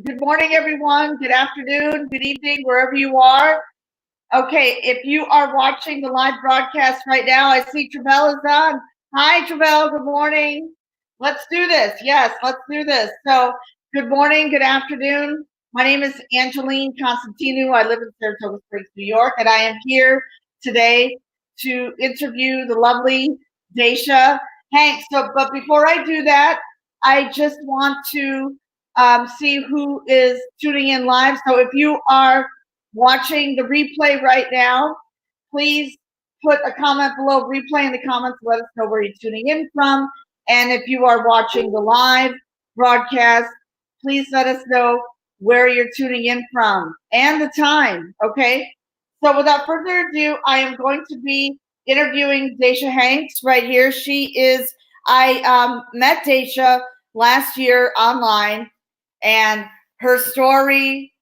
Good morning, everyone. Good afternoon, good evening, wherever you are. Okay, if you are watching the live broadcast right now, I see Travell is on. Hi, Travell. Good morning. Let's do this. Yes, let's do this. So, good morning, good afternoon. My name is Angeline Constantinu. I live in Saratoga Springs, New York, and I am here today to interview the lovely Daysha Hanks. But before I do that, I just want to see who is tuning in live. So, if you are watching the replay right now, please put a comment below. Replay in the comments. Let us know where you're tuning in from. And if you are watching the live broadcast, please let us know where you're tuning in from and the time. Okay. So without further ado, I am going to be interviewing Daysha Hanks right here. I met Daysha last year online, and her story,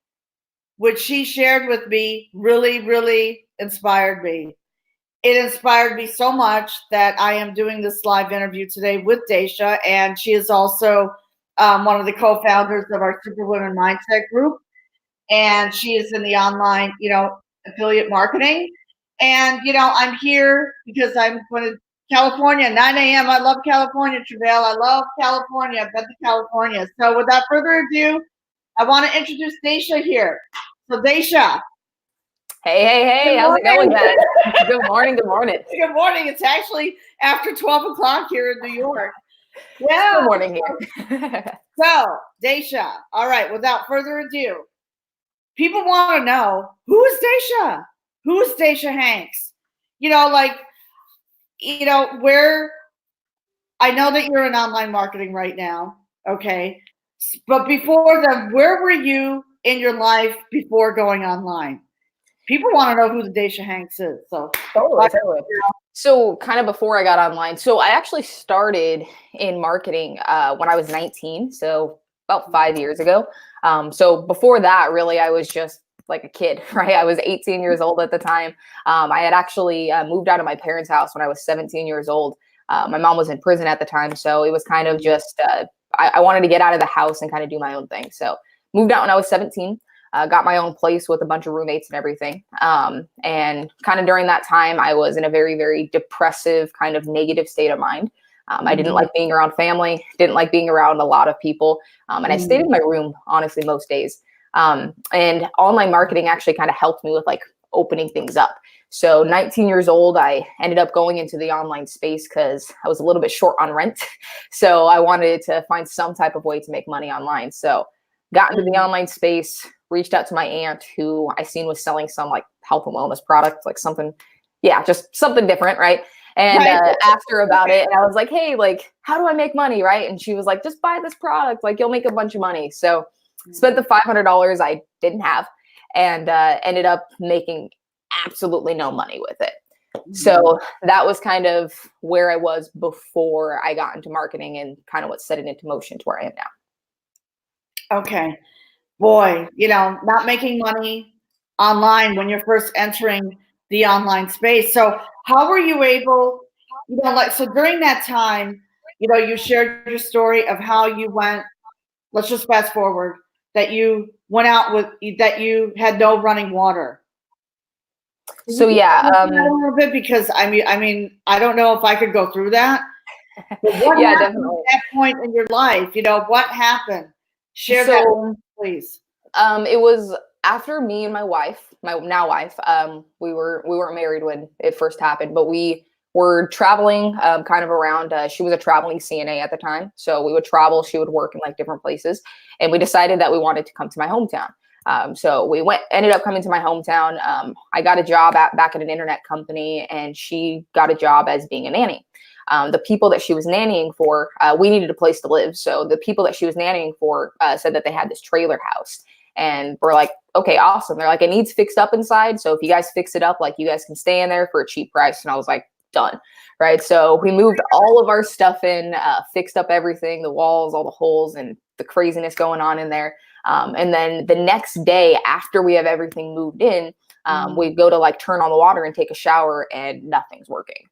which she shared with me, really inspired me. It inspired me so much that I am doing this live interview today with Daysha, and she is also one of the co-founders of our Superwomen Mindset group, and she is in the online, affiliate marketing. And I'm here because I'm going to California, 9 a.m. I love California, Travail. I love California. I've been to California. So without further ado, I want to introduce Daysha here. So Daysha. Hey, how's it going, then? Good morning. Good morning. It's actually after 12 o'clock here in New York. Yeah. Good morning here. So, Daysha, all right, without further ado, people want to know, who is Daysha? Who is Daysha Hanks? Where, I know that you're in online marketing right now, okay? But before then, where were you in your life before going online? People want to know who the Daysha Hanks is. So totally. So kind of before I got online, so I actually started in marketing when I was 19, so about 5 years ago. So before that, really, I was just like a kid, right? I was 18 years old at the time. I had actually moved out of my parents' house when I was 17 years old. My mom was in prison at the time, so it was kind of just, I wanted to get out of the house and kind of do my own thing. So moved out when I was 17. Got my own place with a bunch of roommates and everything. And kind of during that time, I was in a very depressive, kind of negative state of mind. I didn't like being around family, didn't like being around a lot of people. And I stayed in my room, honestly, most days. And online marketing actually kind of helped me with like opening things up. So 19 years old, I ended up going into the online space because I was a little bit short on rent. So I wanted to find some type of way to make money online. So got into the online space, reached out to my aunt who I seen was selling some like health and wellness products, like something, just something different, right? And asked her about it. And I was like, hey, like, how do I make money, right? And she was like, just buy this product. Like, you'll make a bunch of money. So spent the $500 I didn't have and ended up making absolutely no money with it. So that was kind of where I was before I got into marketing and kind of what set it into motion to where I am now. Okay. Boy, not making money online when you're first entering the online space. So how were you able, so during that time, you shared your story of how you went, let's just fast forward, that you went out that you had no running water. So yeah, a little bit, because I mean, I don't know if I could go through that. What happened definitely at that point in your life? What happened? Share that, please. It was after me and my wife, my now wife. We weren't married when it first happened, but we were traveling kind of around. She was a traveling CNA at the time, so we would travel. She would work in like different places, and we decided that we wanted to come to my hometown. So we ended up coming to my hometown. I got a job back at an internet company, and she got a job as being a nanny. The people that she was nannying for, we needed a place to live. So the people that she was nannying for said that they had this trailer house. And we're like, okay, awesome. They're like, it needs fixed up inside. So if you guys fix it up, like you guys can stay in there for a cheap price. And I was like, done. Right. So we moved all of our stuff in, fixed up everything, the walls, all the holes and the craziness going on in there. And then the next day after we have everything moved in, we go to like turn on the water and take a shower and nothing's working.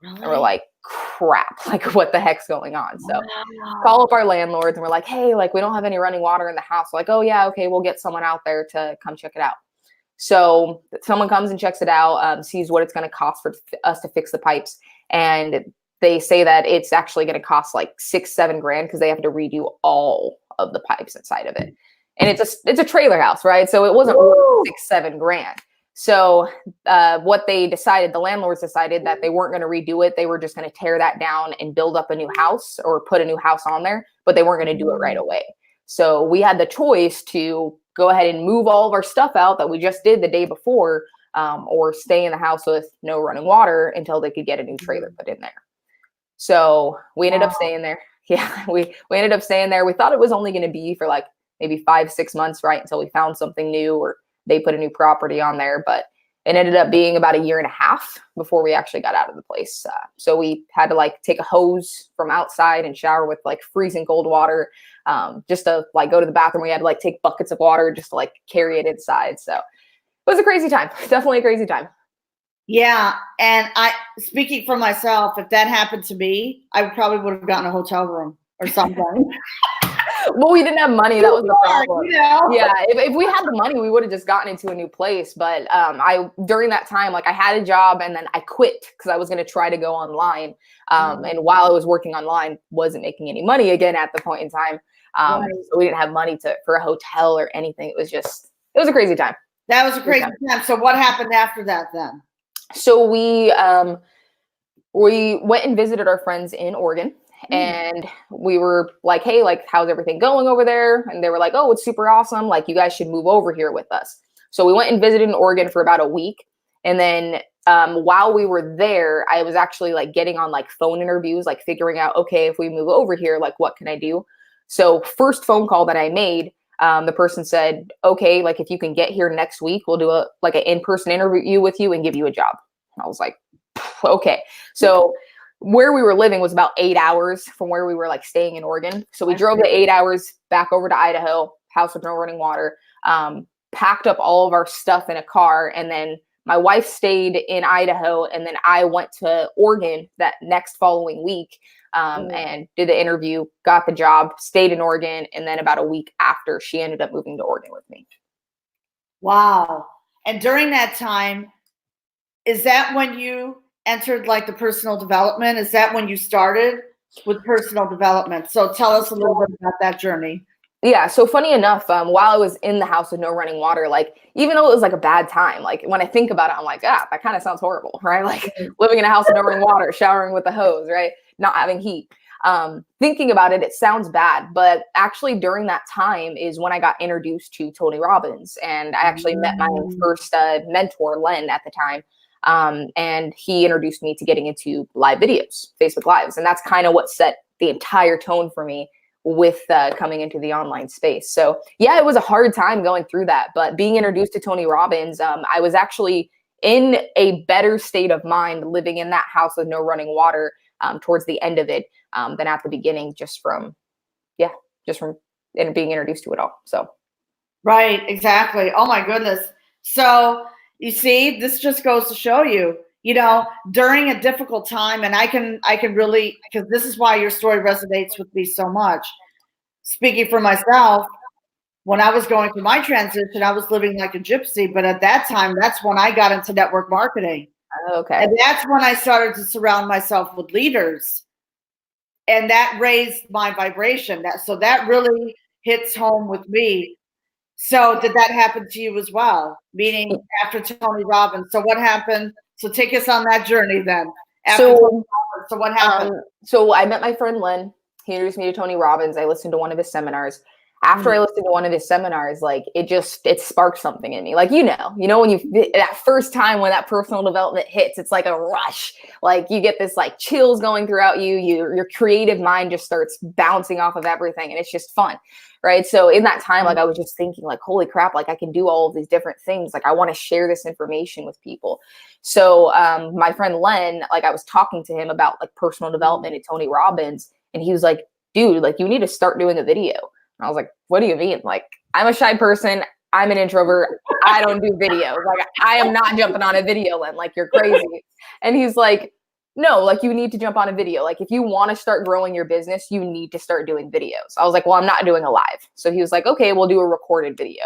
And we're like, crap, like what the heck's going on? So call up our landlords and we're like, hey, like we don't have any running water in the house. We're like, oh yeah, okay, we'll get someone out there to come check it out. So someone comes and checks it out, sees what it's going to cost for us to fix the pipes. And they say that it's actually going to cost like $6-7 grand because they have to redo all of the pipes inside of it. And it's a trailer house, right? So it wasn't worth $6-7 grand. So what they decided, the landlords decided that they weren't going to redo it. They were just going to tear that down and build up a new house or put a new house on there, but they weren't going to do it right away. So we had the choice to go ahead and move all of our stuff out that we just did the day before, or stay in the house with no running water until they could get a new trailer put in there. So we ended up staying there. Yeah, we ended up staying there. We thought it was only going to be for like maybe 5-6 months, right? Until we found something new or they put a new property on there. But it ended up being about 1.5 years before we actually got out of the place. So we had to like take a hose from outside and shower with like freezing cold water, just to like go to the bathroom. We had to like take buckets of water just to like carry it inside. So it was a crazy time. Definitely a crazy time. Yeah. And speaking for myself, if that happened to me, I probably would have gotten a hotel room or something. Well, we didn't have money. That was the problem. You know? Yeah, if we had the money, we would have just gotten into a new place. But during that time, like I had a job and then I quit because I was going to try to go online. And while I was working online, wasn't making any money again at the point in time. So we didn't have money for a hotel or anything. It was a crazy time. That was a crazy time. So what happened after that then? So we went and visited our friends in Oregon. And we were like, hey, like, how's everything going over there? And they were like, oh, it's super awesome. Like, you guys should move over here with us. So we went and visited in Oregon for about a week. And then while we were there, I was actually like getting on like phone interviews, like figuring out, okay, if we move over here, like, what can I do? So first phone call that I made, the person said, okay, like if you can get here next week, we'll do an in-person interview with you and give you a job. And I was like, okay. So where we were living was about 8 hours from where we were like staying in Oregon. So we drove the 8 hours back over to Idaho, house with no running water, packed up all of our stuff in a car. And then my wife stayed in Idaho. And then I went to Oregon that next following week and did the interview, got the job, stayed in Oregon. And then about a week after, she ended up moving to Oregon with me. Wow. And during that time, is that when you entered like the personal development? Is that when you started with personal development? So tell us a little bit about that journey. Yeah. So funny enough, while I was in the house with no running water, like even though it was like a bad time, like when I think about it, I'm like, that kind of sounds horrible, right? Like living in a house with no running water, showering with a hose, right? Not having heat. Thinking about it, it sounds bad, but actually during that time is when I got introduced to Tony Robbins, and I actually met my first mentor, Len, at the time. And he introduced me to getting into live videos, Facebook Lives. And that's kind of what set the entire tone for me with coming into the online space. So yeah, it was a hard time going through that, but being introduced to Tony Robbins, I was actually in a better state of mind living in that house with no running water towards the end of it than at the beginning, just from being introduced to it all. So. Right, exactly. Oh my goodness. So you see, this just goes to show you, during a difficult time, and I can really, because this is why your story resonates with me so much. Speaking for myself, when I was going through my transition, I was living like a gypsy, but at that time, that's when I got into network marketing. Okay. And that's when I started to surround myself with leaders. And that raised my vibration. So that really hits home with me. So did that happen to you as well? Meaning after Tony Robbins. So what happened? So take us on that journey then. So what happened? So I met my friend Len. He introduced me to Tony Robbins. I listened to one of his seminars. After I listened to one of his seminars, like it sparked something in me. Like, when that first time when that personal development hits, it's like a rush. Like you get this like chills going throughout you. Your creative mind just starts bouncing off of everything, and it's just fun. Right. So in that time, like I was just thinking like, holy crap, like I can do all of these different things. Like I want to share this information with people. So my friend Len, like I was talking to him about like personal development and Tony Robbins, and he was like, dude, like you need to start doing a video. And I was like, what do you mean? Like, I'm a shy person. I'm an introvert. I don't do videos. Like, I am not jumping on a video, Len. Like, you're crazy. And he's like, no, like you need to jump on a video. Like if you want to start growing your business, you need to start doing videos. I was like, well, I'm not doing a live. So he was like, okay, we'll do a recorded video.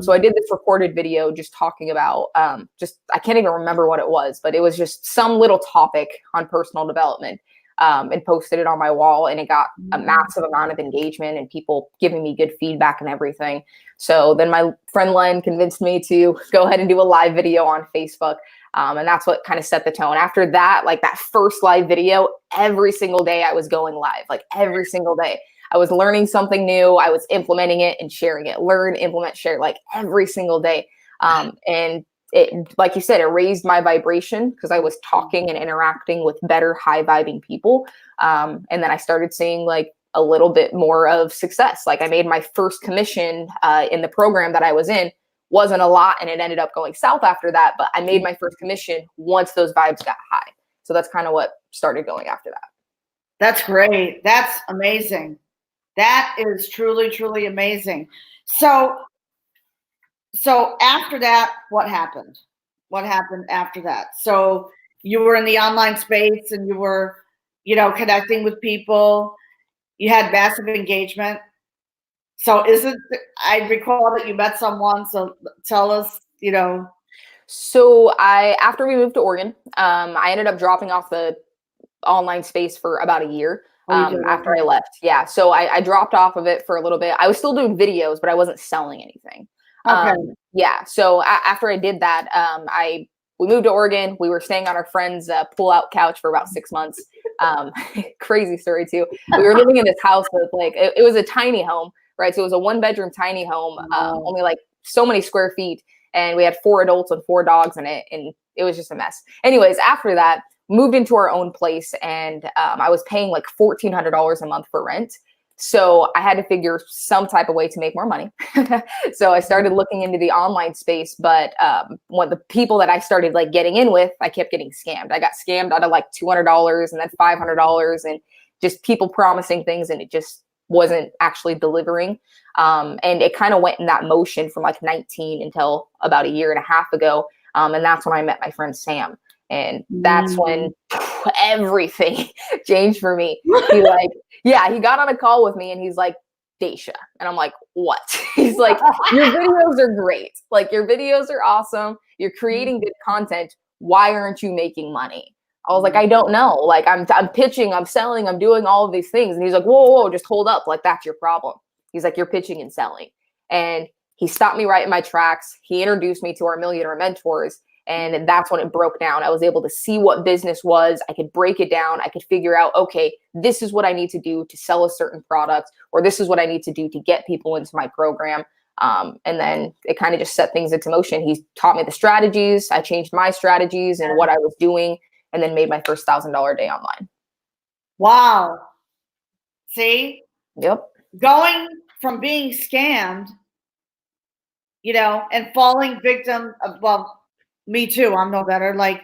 So I did this recorded video just talking about I can't even remember what it was, but it was just some little topic on personal development, and posted it on my wall, and it got a massive amount of engagement and people giving me good feedback and everything. So then my friend Len convinced me to go ahead and do a live video on Facebook. And that's what kind of set the tone. After that, like that first live video, every single day I was going live, like every single day. I was learning something new. I was implementing it and sharing it. Learn, implement, share, like every single day. And it, like you said, it raised my vibration because I was talking and interacting with better, high vibing people. And then I started seeing like a little bit more of success. Like I made my first commission in the program that I was in. Wasn't a lot, and it ended up going south after that. But I made my first commission once those vibes got high. So that's kind of what started going after that. That's great. That's amazing. That is truly, truly amazing. So after that, what happened? What happened after that? So you were in the online space and you were, connecting with people. You had massive engagement. So I recall that you met someone. So tell us, So after we moved to Oregon, I ended up dropping off the online space for about a year. After I left. Yeah. So I dropped off of it for a little bit. I was still doing videos, but I wasn't selling anything. Okay. Yeah. So after I did that, we moved to Oregon. We were staying on our friend's pull-out couch for about 6 months. Crazy story too. We were living in this house with like, it was a tiny home, right? So it was a 1-bedroom tiny home, only like so many square feet. And we had 4 adults and 4 dogs in it. And it was just a mess. Anyways, after that, moved into our own place, and I was paying like $1,400 a month for rent. So I had to figure some type of way to make more money. So I started looking into the online space, but when the people that I started like getting in with, I kept getting scammed. I got scammed out of like $200 and then $500, and just people promising things, and it just wasn't actually delivering. And it kind of went in that motion from like 19 until about a year and a half ago. And that's when I met my friend Sam. And that's when everything changed for me. He got on a call with me and he's like, Daysha. And I'm like, what? He's like, your videos are great. Like your videos are awesome. You're creating good content. Why aren't you making money? I was like, I don't know. Like I'm pitching, I'm selling, I'm doing all of these things. And he's like, whoa, just hold up. Like that's your problem. He's like, you're pitching and selling. And he stopped me right in my tracks. He introduced me to our millionaire mentors. And that's when it broke down. I was able to see what business was. I could break it down. I could figure out, okay, this is what I need to do to sell a certain product, or this is what I need to do to get people into my program. And then it kind of just set things into motion. He taught me the strategies. I changed my strategies and what I was doing, and then made my first $1,000 day online. Wow. See? Yep. Going from being scammed, and falling victim of, me too. I'm no better. Like,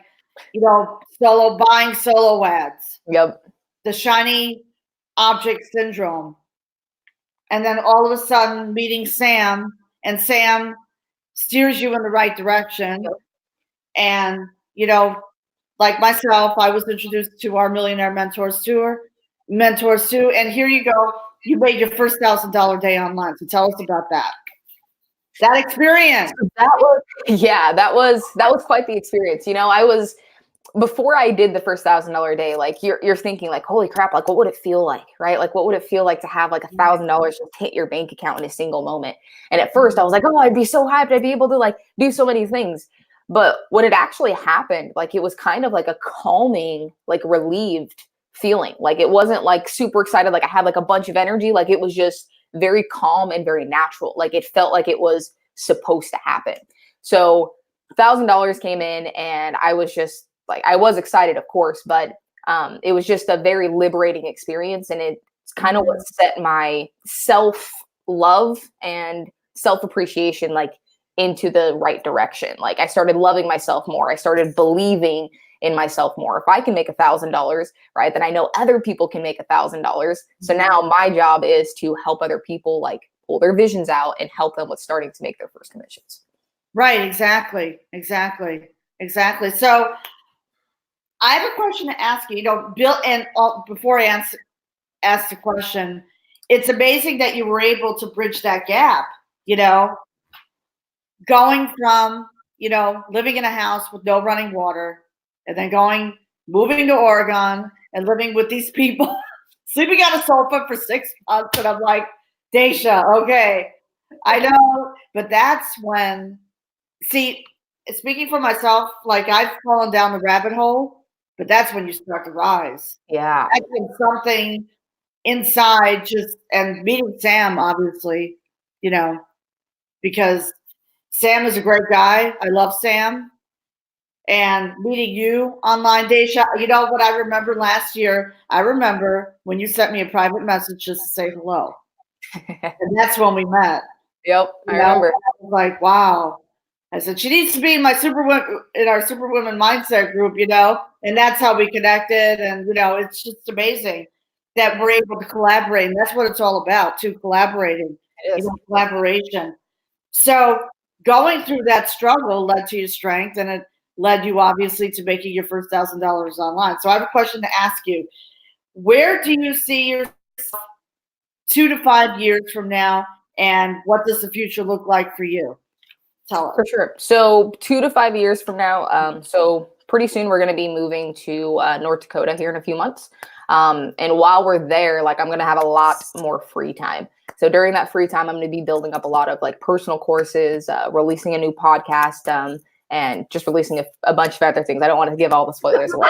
buying solo ads. Yep. The shiny object syndrome. And then all of a sudden meeting Sam, and Sam steers you in the right direction. Yep. And, like myself, I was introduced to our Millionaire Mentors too. And here you go. You made your first $1,000 day online. So tell us about that. That experience. That was quite the experience. Before I did the first $1,000 day, like you're thinking like, holy crap, like what would it feel like, right? Like what would it feel like to have like $1,000 just hit your bank account in a single moment? And at first I was like, oh, I'd be so hyped. I'd be able to like do so many things. But when it actually happened, like it was kind of like a calming, like relieved feeling. Like it wasn't like super excited. Like I had like a bunch of energy. Like it was just very calm and very natural. Like it felt like it was supposed to happen. So $1,000 came in, and I was just like, I was excited, of course, but it was just a very liberating experience. And it's kind of what set my self-love and self-appreciation like into the right direction. Like I started loving myself more. I started believing in myself more. If I can make $1,000, right, then I know other people can make $1,000. So now my job is to help other people like pull their visions out and help them with starting to make their first commissions. Right. Exactly. So I have a question to ask you. You know, Bill, and before I ask the question, it's amazing that you were able to bridge that gap. You know, going from living in a house with no running water, and then moving to Oregon and living with these people, sleeping on a sofa for 6 months, and I'm like, Daysha, okay, I know, but that's when. See, speaking for myself, like I've fallen down the rabbit hole, but that's when you start to rise. Yeah. I think something inside and meeting Sam, obviously, because Sam is a great guy. I love Sam. And meeting you online, Daysha, you know what I remember last year? I remember when you sent me a private message just to say hello. And that's when we met. Yep, I remember. I was like, wow. I said, she needs to be in our Superwoman Mindset group, and that's how we connected. And, it's just amazing that we're able to collaborate. And that's what it's all about, too, collaborating, collaboration. So going through that struggle led to your strength, and it led you obviously to making your first $1,000 online. So I have a question to ask you. Where do you see yourself 2 to 5 years from now, and what does the future look like for you? Tell us. For sure. So 2 to 5 years from now, so pretty soon we're going to be moving to North Dakota here in a few months. And while we're there, like I'm going to have a lot more free time. So during that free time, I'm going to be building up a lot of like personal courses, releasing a new podcast, and just releasing a bunch of other things. I don't want to give all the spoilers away,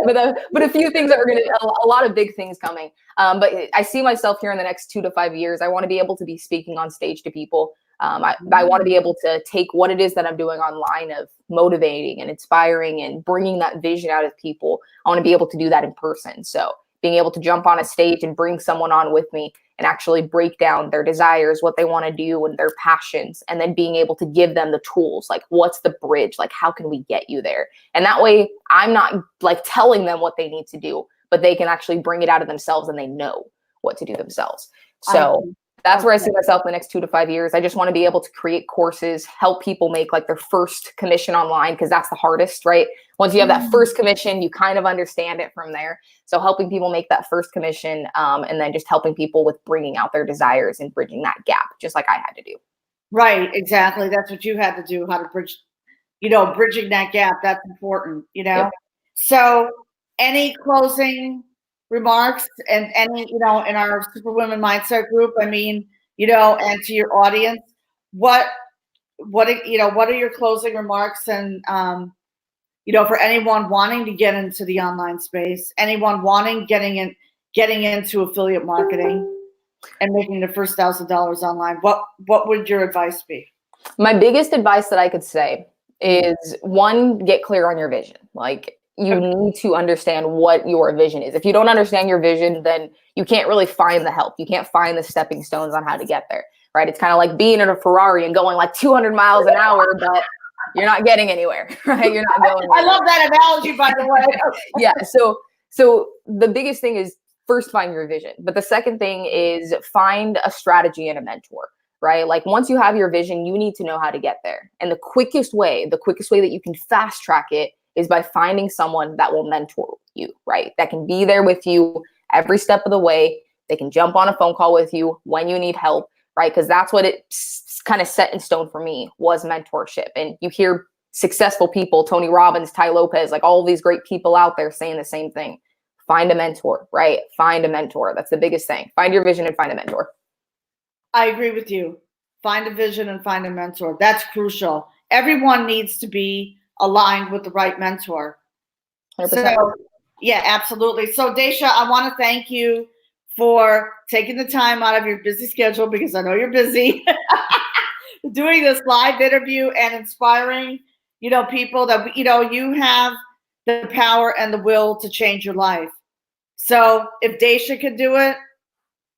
but a few things that are going to, a lot of big things coming. But I see myself here in the next 2 to 5 years. I want to be able to be speaking on stage to people. I want to be able to take what it is that I'm doing online of motivating and inspiring and bringing that vision out of people. I want to be able to do that in person. So being able to jump on a stage and bring someone on with me and actually break down their desires, what they want to do and their passions, and then being able to give them the tools, like what's the bridge, like how can we get you there? And that way I'm not like telling them what they need to do, but they can actually bring it out of themselves and they know what to do themselves. So that's where I see myself in the next 2 to 5 years. I just want to be able to create courses, help people make like their first commission online, because that's the hardest, right? Once you have that first commission, you kind of understand it from there. So helping people make that first commission, and then just helping people with bringing out their desires and bridging that gap, just like I had to do. Right, exactly. That's what you had to do, how to bridge, bridging that gap. That's important, Yep. So any closing remarks and any, in our Superwomen Mindset group, I mean, and to your audience, what are your closing remarks? And, for anyone wanting to get into the online space, anyone getting into affiliate marketing and making the first $1,000 online, what would your advice be? My biggest advice that I could say is, one, get clear on your vision. Like, you need to understand what your vision is. If you don't understand your vision, then you can't really find the help. You can't find the stepping stones on how to get there, right? It's kind of like being in a Ferrari and going like 200 miles an hour, but you're not getting anywhere, right? You're not going anywhere. I love that analogy, by the way. Yeah. So the biggest thing is first find your vision. But the second thing is find a strategy and a mentor, right? Like once you have your vision, you need to know how to get there. And the quickest way that you can fast track it is by finding someone that will mentor you, right? That can be there with you every step of the way. They can jump on a phone call with you when you need help, right? Because that's what it's kind of set in stone for me, was mentorship. And you hear successful people, Tony Robbins, Tai Lopez, like all of these great people out there saying the same thing. Find a mentor, right? Find a mentor. That's the biggest thing. Find your vision and find a mentor. I agree with you. Find a vision and find a mentor. That's crucial. Everyone needs to be aligned with the right mentor. 100%. So, yeah, absolutely. So, Daysha, I want to thank you for taking the time out of your busy schedule, because I know you're busy, doing this live interview and inspiring, people that, you have the power and the will to change your life. So if Daysha can do it,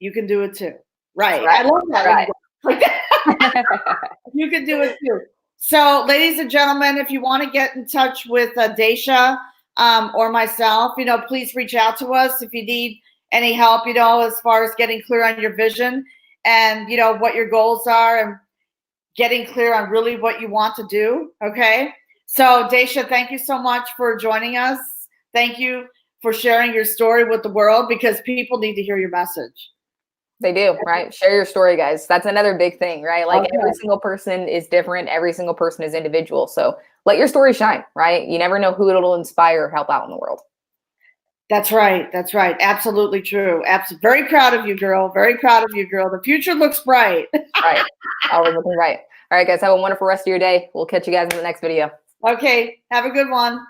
you can do it too. Right. I love that. Right. You can do it too. So, ladies and gentlemen, if you want to get in touch with Daysha or myself, please reach out to us if you need any help, as far as getting clear on your vision and, what your goals are, and getting clear on really what you want to do. Okay. So, Daysha, thank you so much for joining us. Thank you for sharing your story with the world, because people need to hear your message. They do, right? Share your story, guys. That's another big thing, right? Like Okay. every single person is different. Every single person is individual. So let your story shine, right? You never know who it'll inspire or help out in the world. That's right. That's right. Absolutely true. Very proud of you, girl. Very proud of you, girl. The future looks bright. Right. Always looking right. All right, guys. Have a wonderful rest of your day. We'll catch you guys in the next video. Okay. Have a good one.